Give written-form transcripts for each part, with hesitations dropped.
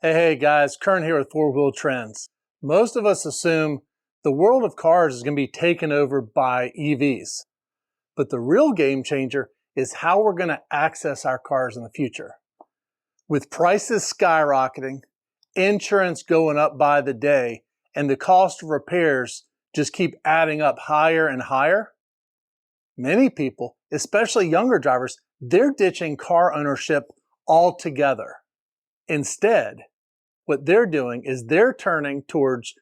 Hey guys, Kern here with Four Wheel Trends. Most of us assume the world of cars is going to be taken over by EVs. But the real game changer is how we're going to access our cars in the future. With prices skyrocketing, insurance going up by the day, and the cost of repairs just keep adding up higher and higher, many people, especially younger drivers, they're ditching car ownership altogether. Instead, what they're doing is they're turning towards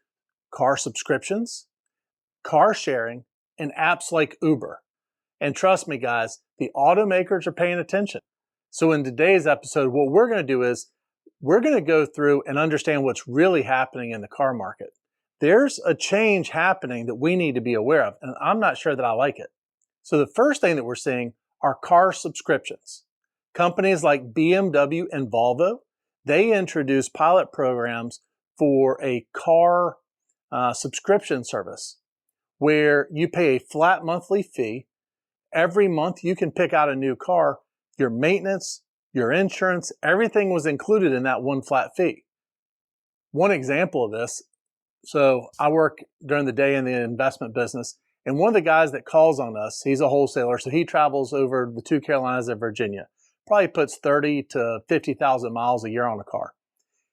car subscriptions, car sharing, and apps like Uber. And trust me, guys, the automakers are paying attention. So in today's episode, what we're going to do is we're going to go through and understand what's really happening in the car market. There's a change happening that we need to be aware of, and I'm not sure that I like it. So the first thing that we're seeing are car subscriptions. Companies like BMW and Volvo, they introduce pilot programs for a car subscription service where you pay a flat monthly fee. Every month you can pick out a new car. Your maintenance, your insurance, everything was included in that one flat fee. One example of this, so I work during the day in the investment business, and one of the guys that calls on us, he's a wholesaler, so he travels over the two Carolinas and Virginia. Probably puts 30 to 50,000 miles a year on a car.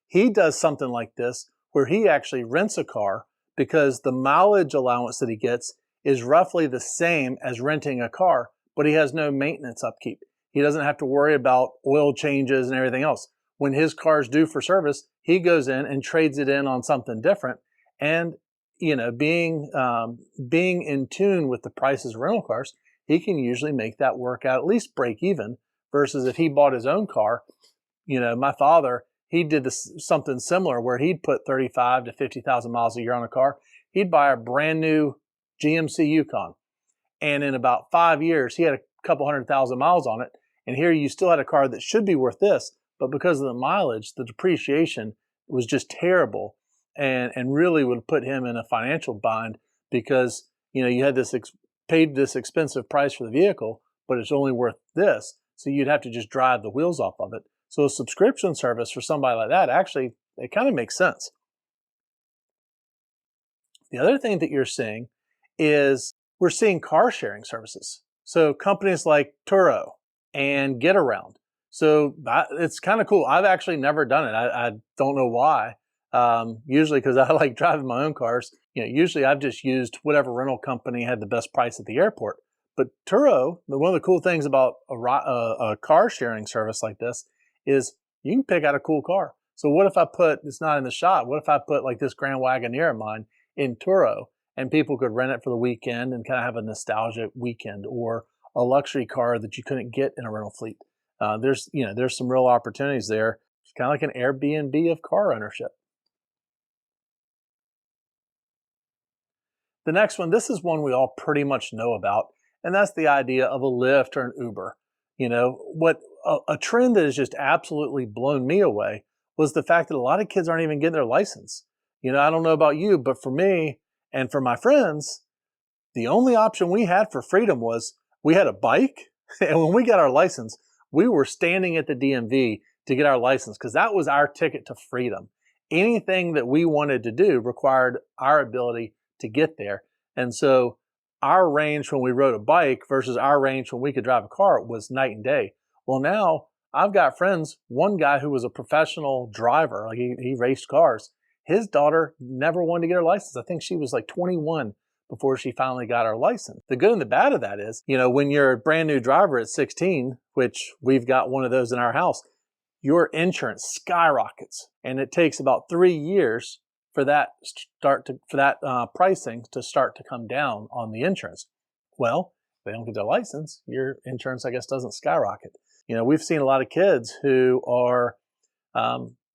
He does something like this where he actually rents a car because the mileage allowance that he gets is roughly the same as renting a car, but he has no maintenance upkeep. He doesn't have to worry about oil changes and everything else. When his car is due for service, he goes in and trades it in on something different. And being in tune with the prices of rental cars, he can usually make that work out, at least break even. Versus if he bought his own car, my father, he did something similar where he'd put 35 to 50,000 miles a year on a car. He'd buy a brand new GMC Yukon. And in about 5 years, he had a couple 100,000 miles on it. And here you still had a car that should be worth this, but because of the mileage, the depreciation was just terrible and really would put him in a financial bind because, you had paid this expensive price for the vehicle, but it's only worth this. So you'd have to just drive the wheels off of it. So a subscription service for somebody like that, actually, it kind of makes sense. The other thing that you're seeing is we're seeing car sharing services. So companies like Turo and Getaround. So it's kind of cool. I've actually never done it. I don't know why. Usually because I like driving my own cars. Usually I've just used whatever rental company had the best price at the airport. But Turo, one of the cool things about a car sharing service like this is you can pick out a cool car. So what if I it's not in the shop, what if I put like this Grand Wagoneer of mine in Turo and people could rent it for the weekend and kind of have a nostalgic weekend, or a luxury car that you couldn't get in a rental fleet. There's some real opportunities there. It's kind of like an Airbnb of car ownership. The next one, this is one we all pretty much know about. And that's the idea of a Lyft or an Uber. What a trend that has just absolutely blown me away was the fact that a lot of kids aren't even getting their license. I don't know about you, but for me and for my friends, the only option we had for freedom was we had a bike. And when we got our license, we were standing at the DMV to get our license because that was our ticket to freedom. Anything that we wanted to do required our ability to get there. And so our range when we rode a bike versus our range when we could drive a car was night and day. Well, now I've got friends, one guy who was a professional driver, like he raced cars. His daughter never wanted to get her license. I think she was like 21 before she finally got her license. The good and the bad of that is, when you're a brand new driver at 16, which we've got one of those in our house, your insurance skyrockets. And it takes about 3 years for that pricing to start to come down on the insurance. Well, if they don't get their license, your insurance, I guess, doesn't skyrocket. We've seen a lot of kids who are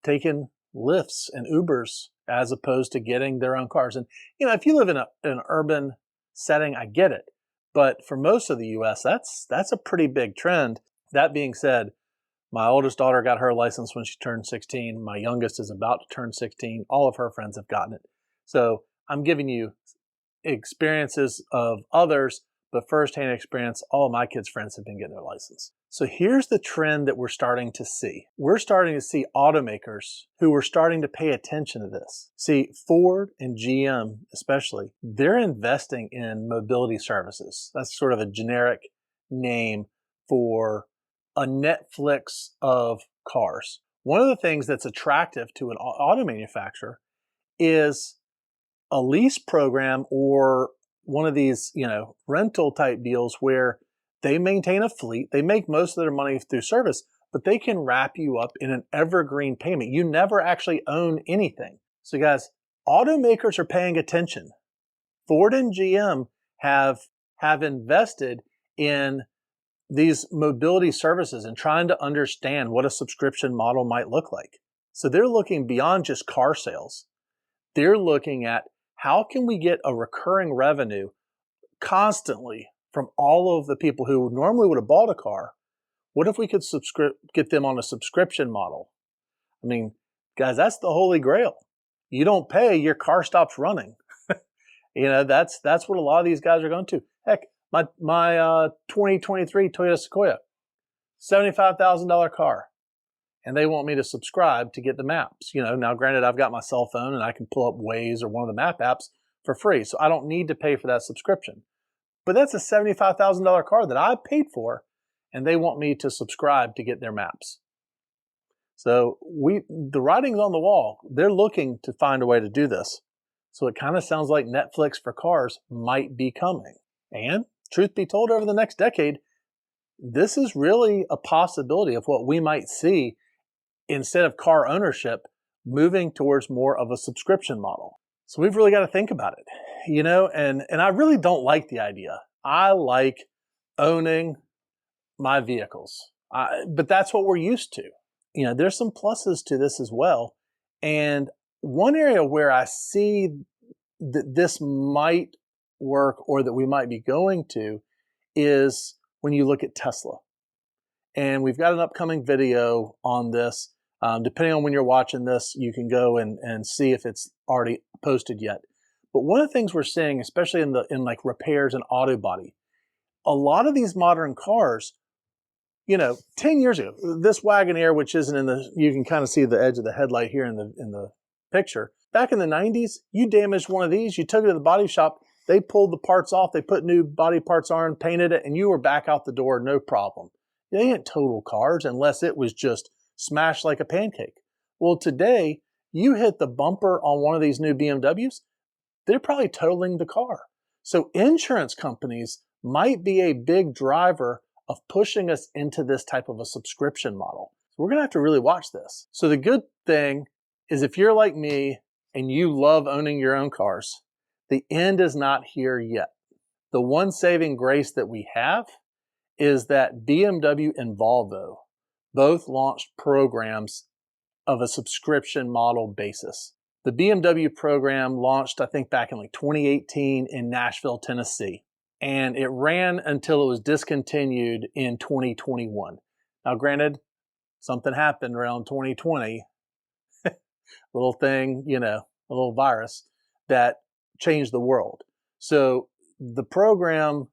taking Lyfts and Ubers as opposed to getting their own cars. And, if you live in an urban setting, I get it. But for most of the U.S., that's a pretty big trend. That being said, my oldest daughter got her license when she turned 16. My youngest is about to turn 16. All of her friends have gotten it. So I'm giving you experiences of others, but firsthand experience, all of my kids' friends have been getting their license. So here's the trend that we're starting to see. We're starting to see automakers who are starting to pay attention to this. See, Ford and GM especially, they're investing in mobility services. That's sort of a generic name for a Netflix of cars. One of the things that's attractive to an auto manufacturer is a lease program or one of these, rental type deals where they maintain a fleet. They make most of their money through service, but they can wrap you up in an evergreen payment. You never actually own anything. So guys, automakers are paying attention. Ford and GM have invested in these mobility services and trying to understand what a subscription model might look like. So they're looking beyond just car sales. They're looking at how can we get a recurring revenue constantly from all of the people who normally would have bought a car. What if we could get them on a subscription model? I mean, guys, that's the holy grail. You don't pay, your car stops running. That's what a lot of these guys are going to. Heck, my 2023 Toyota Sequoia, $75,000 car. And they want me to subscribe to get the maps. Now granted, I've got my cell phone and I can pull up Waze or one of the map apps for free. So I don't need to pay for that subscription. But that's a $75,000 car that I paid for, and they want me to subscribe to get their maps. So the writing's on the wall. They're looking to find a way to do this. So it kind of sounds like Netflix for cars might be coming. And truth be told, over the next decade, this is really a possibility of what we might see instead of car ownership, moving towards more of a subscription model. So we've really got to think about it, and I really don't like the idea. I like owning my vehicles, but that's what we're used to. There's some pluses to this as well. And one area where I see that this might work or that we might be going to is when you look at Tesla. And we've got an upcoming video on this. Depending on when you're watching this, you can go and see if it's already posted yet. But one of the things we're seeing, especially in like repairs and auto body, a lot of these modern cars, 10 years ago, this Wagoneer, which isn't you can kind of see the edge of the headlight here in the picture. Back in the 90s, you damaged one of these, you took it to the body shop, they pulled the parts off, they put new body parts on, painted it, and you were back out the door, no problem. They ain't total cars unless it was just smashed like a pancake. Well, today, you hit the bumper on one of these new BMWs, they're probably totaling the car. So insurance companies might be a big driver of pushing us into this type of a subscription model. So we're going to have to really watch this. So the good thing is if you're like me and you love owning your own cars, the end is not here yet. The one saving grace that we have is that BMW and Volvo both launched programs of a subscription model basis. The BMW program launched, I think, back in like 2018 in Nashville, Tennessee, and it ran until it was discontinued in 2021. Now, granted, something happened around 2020, little thing, a little virus that changed the world. So the program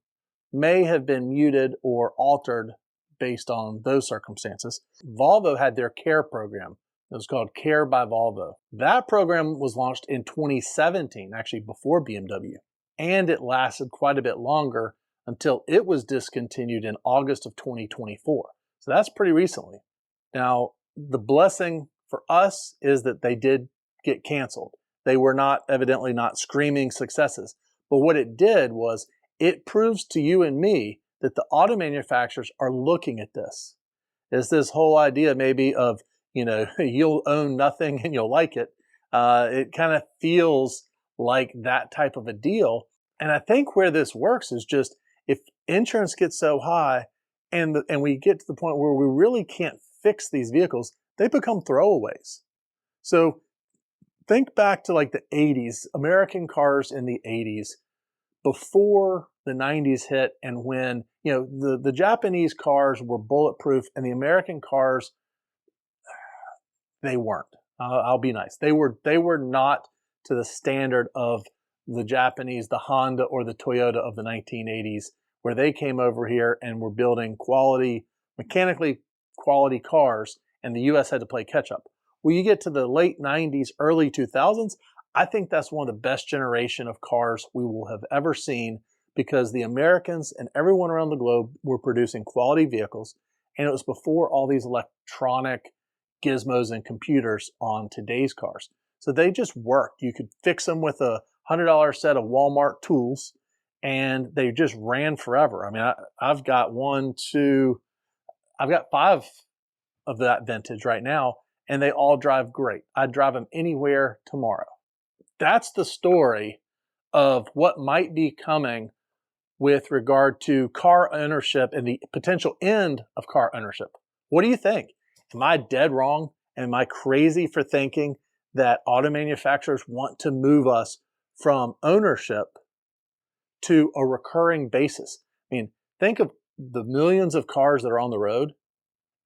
may have been muted or altered based on those circumstances. Volvo had their CARE program. It was called CARE by Volvo. That program was launched in 2017, actually before BMW, and it lasted quite a bit longer until it was discontinued in August of 2024. So that's pretty recently. Now, the blessing for us is that they did get canceled. They were evidently not screaming successes. But what it did was it proves to you and me that the auto manufacturers are looking at this. It's this whole idea maybe of, you'll own nothing and you'll like it. It kind of feels like that type of a deal. And I think where this works is just if insurance gets so high and we get to the point where we really can't fix these vehicles, they become throwaways. So think back to like the 80s, American cars in the 80s, before the 90s hit, and when the Japanese cars were bulletproof and the American cars, they weren't. I'll be nice. They were not to the standard of the Japanese, the Honda or the Toyota of the 1980s, where they came over here and were building quality, mechanically quality cars, and the US had to play catch up. Well, you get to the late 90s, early 2000s, I think that's one of the best generation of cars we will have ever seen, because the Americans and everyone around the globe were producing quality vehicles, and it was before all these electronic gizmos and computers on today's cars. So they just worked. You could fix them with a $100 set of Walmart tools, and they just ran forever. I mean, I've got I've got 5 of that vintage right now, and they all drive great. I'd drive them anywhere tomorrow. That's the story of what might be coming with regard to car ownership and the potential end of car ownership. What do you think? Am I dead wrong? Am I crazy for thinking that auto manufacturers want to move us from ownership to a recurring basis? I mean, think of the millions of cars that are on the road,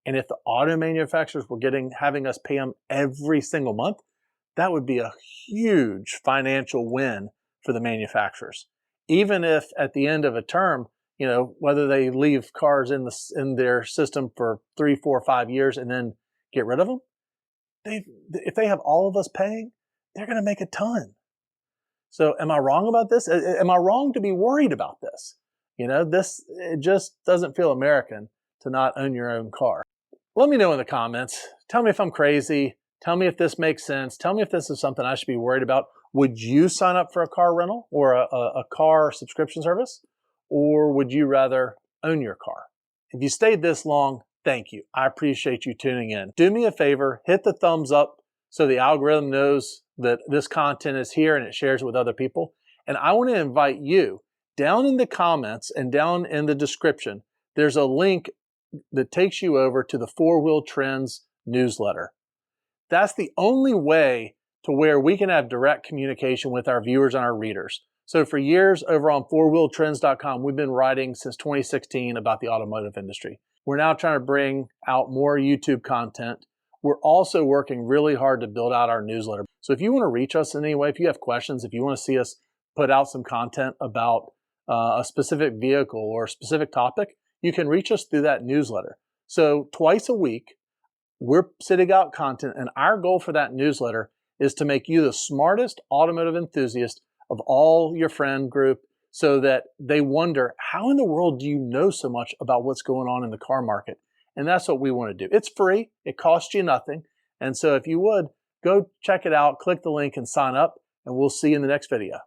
and if the auto manufacturers were having us pay them every single month, that would be a huge financial win for the manufacturers. Even if at the end of a term, you know, whether they leave cars in their system for 3, 4, 5 years and then get rid of them, if they have all of us paying, they're going to make a ton. So am I wrong about this? Am I wrong to be worried about this? You know, it just doesn't feel American to not own your own car. Let me know in the comments. Tell me if I'm crazy. Tell me if this makes sense. Tell me if this is something I should be worried about. Would you sign up for a car rental or a car subscription service? Or would you rather own your car? If you stayed this long, thank you. I appreciate you tuning in. Do me a favor, hit the thumbs up so the algorithm knows that this content is here and it shares it with other people. And I want to invite you, down in the comments and down in the description, there's a link that takes you over to the 4-Wheel Trends newsletter. That's the only way to where we can have direct communication with our viewers and our readers. So for years over on 4wheeltrends.com, we've been writing since 2016 about the automotive industry. We're now trying to bring out more YouTube content. We're also working really hard to build out our newsletter. So if you want to reach us in any way, if you have questions, if you want to see us put out some content about a specific vehicle or a specific topic, you can reach us through that newsletter. So twice a week, we're sending out content, and our goal for that newsletter is to make you the smartest automotive enthusiast of all your friend group, so that they wonder, how in the world do you know so much about what's going on in the car market? And that's what we want to do. It's free. It costs you nothing. And so if you would, go check it out, click the link and sign up, and we'll see you in the next video.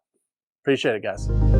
Appreciate it, guys.